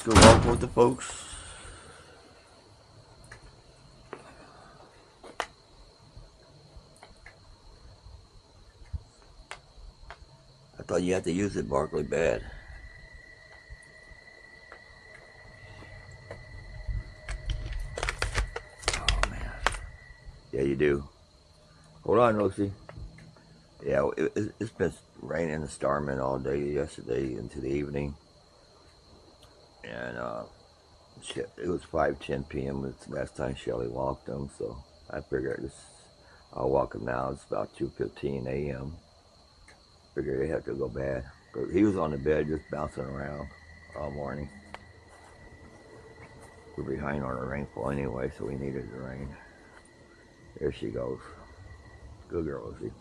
Let's go walk with the folks. I thought you had to use it, Barkley, bad. Oh, man. Yeah, you do. Hold on, Lucy. Yeah, it's been raining and storming all day yesterday into the evening. And it was 5:10 p.m. the last time Shelly walked him, so I figured I'll walk him now. It's about 2:15 a.m. Figured he had to go bad. But he was on the bed just bouncing around all morning. We're behind on the rainfall anyway, so we needed the rain. There she goes. Good girl, Lucy.